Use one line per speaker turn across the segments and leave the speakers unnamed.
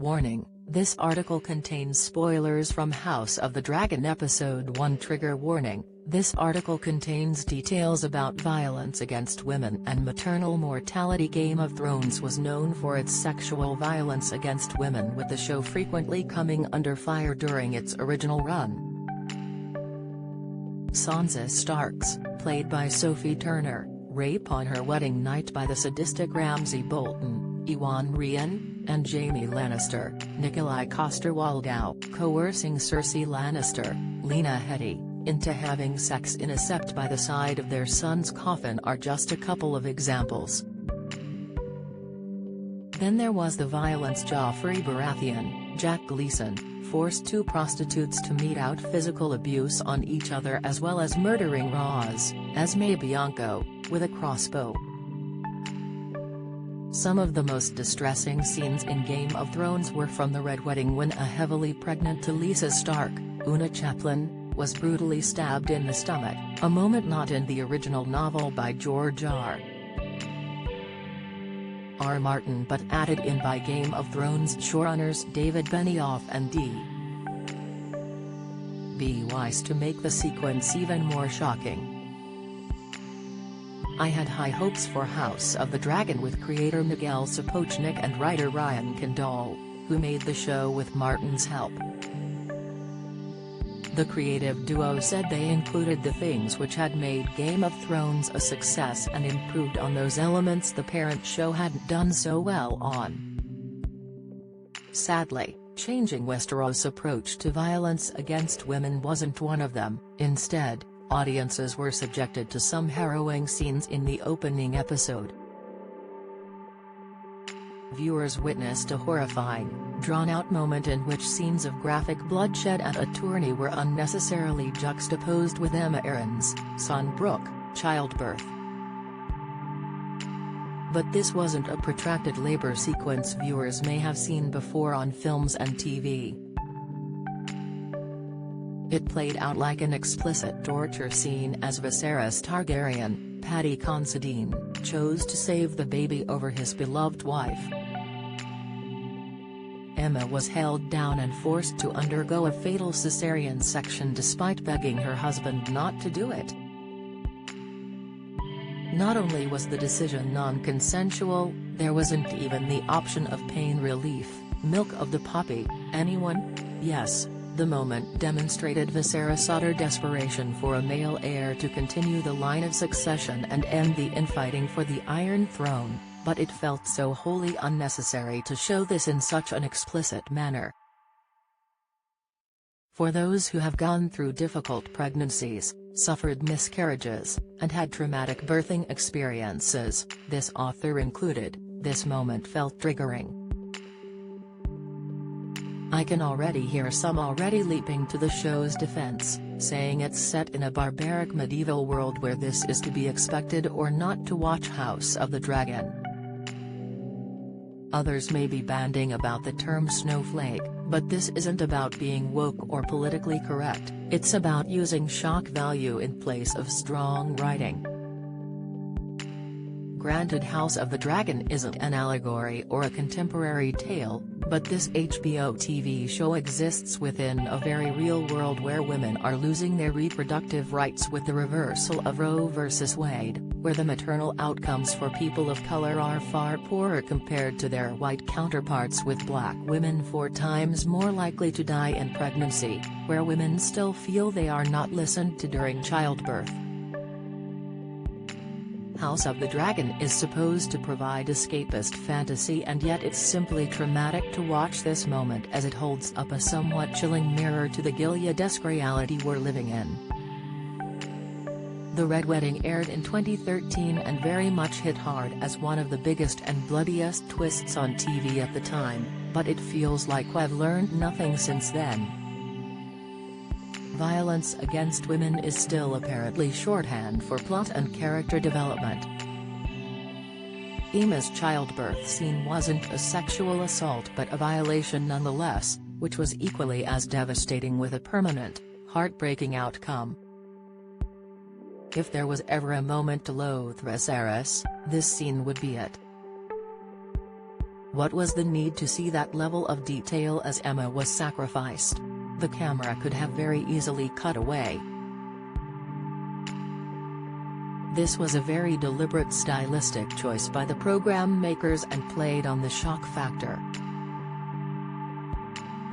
Warning: this article contains spoilers from House of the Dragon Episode 1. Trigger warning: this article contains details about violence against women and maternal mortality. Game of Thrones was known for its sexual violence against women, with the show frequently coming under fire during its original run. Sansa Stark's, played by Sophie Turner, rape on her wedding night by the sadistic Ramsay Bolton, Iwan Rheon, and Jaime Lannister. Nikolai Coster-Waldau coercing Cersei Lannister, Lena Headey, into having sex in a sept by the side of their son's coffin are just a couple of examples. Then there was the violence. Joffrey Baratheon, Jack Gleeson, forced two prostitutes to mete out physical abuse on each other, as well as murdering Ros, Esme Bianco, with a crossbow. Some of the most distressing scenes in Game of Thrones were from the Red Wedding, when a heavily pregnant Talisa Stark, Una Chaplin, was brutally stabbed in the stomach, a moment not in the original novel by George R. Martin but added in by Game of Thrones showrunners David Benioff and D.B. Weiss to make the sequence even more shocking. I had high hopes for House of the Dragon with creator Miguel Sapochnik and writer Ryan Condal, who made the show with Martin's help. The creative duo said they included the things which had made Game of Thrones a success and improved on those elements the parent show hadn't done so well on. Sadly, changing Westeros' approach to violence against women wasn't one of them. Instead, audiences were subjected to some harrowing scenes in the opening episode. Viewers witnessed a horrifying, drawn-out moment in which scenes of graphic bloodshed at a tourney were unnecessarily juxtaposed with Aemma Arryn's son Brooke, childbirth. But this wasn't a protracted labor sequence viewers may have seen before on films and TV. It played out like an explicit torture scene as Viserys Targaryen, Paddy Considine, chose to save the baby over his beloved wife. Aemma was held down and forced to undergo a fatal cesarean section despite begging her husband not to do it. Not only was the decision non-consensual, there wasn't even the option of pain relief, milk of the poppy. Anyone? Yes. The moment demonstrated Viserys' utter desperation for a male heir to continue the line of succession and end the infighting for the Iron Throne, but it felt so wholly unnecessary to show this in such an explicit manner. For those who have gone through difficult pregnancies, suffered miscarriages, and had traumatic birthing experiences, this author included, this moment felt triggering. I can already hear some already leaping to the show's defense, saying it's set in a barbaric medieval world where this is to be expected or not to watch House of the Dragon. Others may be banding about the term snowflake, but this isn't about being woke or politically correct, it's about using shock value in place of strong writing. Granted, House of the Dragon isn't an allegory or a contemporary tale, but this HBO TV show exists within a very real world where women are losing their reproductive rights with the reversal of Roe v. Wade, where the maternal outcomes for people of color are far poorer compared to their white counterparts, with black women 4 times more likely to die in pregnancy, where women still feel they are not listened to during childbirth. House of the Dragon is supposed to provide escapist fantasy, and yet it's simply traumatic to watch this moment as it holds up a somewhat chilling mirror to the Gileadesque reality we're living in. The Red Wedding aired in 2013 and very much hit hard as one of the biggest and bloodiest twists on TV at the time, but it feels like we've learned nothing since then. Violence against women is still apparently shorthand for plot and character development. Aemma's childbirth scene wasn't a sexual assault but a violation nonetheless, which was equally as devastating with a permanent, heartbreaking outcome. If there was ever a moment to loathe Viserys, this scene would be it. What was the need to see that level of detail as Emma was sacrificed? The camera could have very easily cut away. This was a very deliberate stylistic choice by the program makers and played on the shock factor.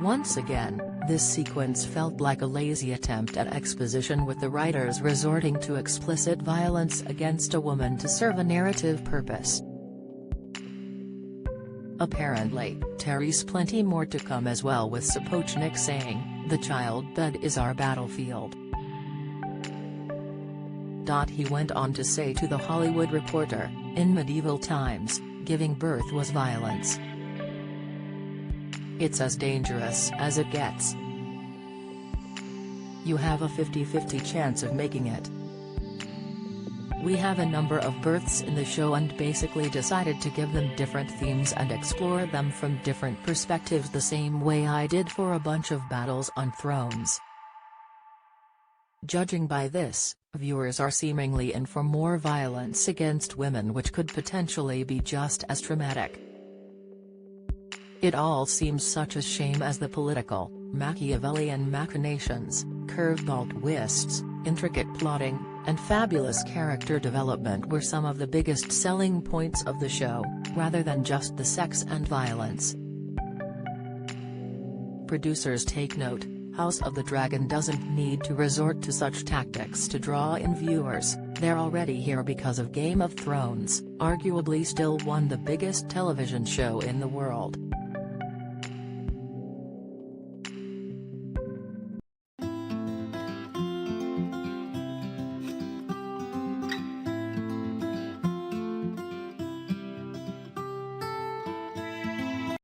Once again, this sequence felt like a lazy attempt at exposition, with the writers resorting to explicit violence against a woman to serve a narrative purpose. Apparently, Terry's plenty more to come as well, with Sapochnik saying, "The childbed is our battlefield." He went on to say to The Hollywood Reporter, "In medieval times, giving birth was violence. It's as dangerous as it gets. You have a 50-50 chance of making it. We have a number of births in the show and basically decided to give them different themes and explore them from different perspectives, the same way I did for a bunch of battles on thrones. Judging by this, viewers are seemingly in for more violence against women, which could potentially be just as traumatic. It all seems such a shame, as the political, Machiavellian machinations, curveball twists, intricate plotting, and fabulous character development were some of the biggest selling points of the show, rather than just the sex and violence. Producers take note. House of the Dragon doesn't need to resort to such tactics to draw in viewers. They're already here because of Game of Thrones, arguably still the biggest television show in the world.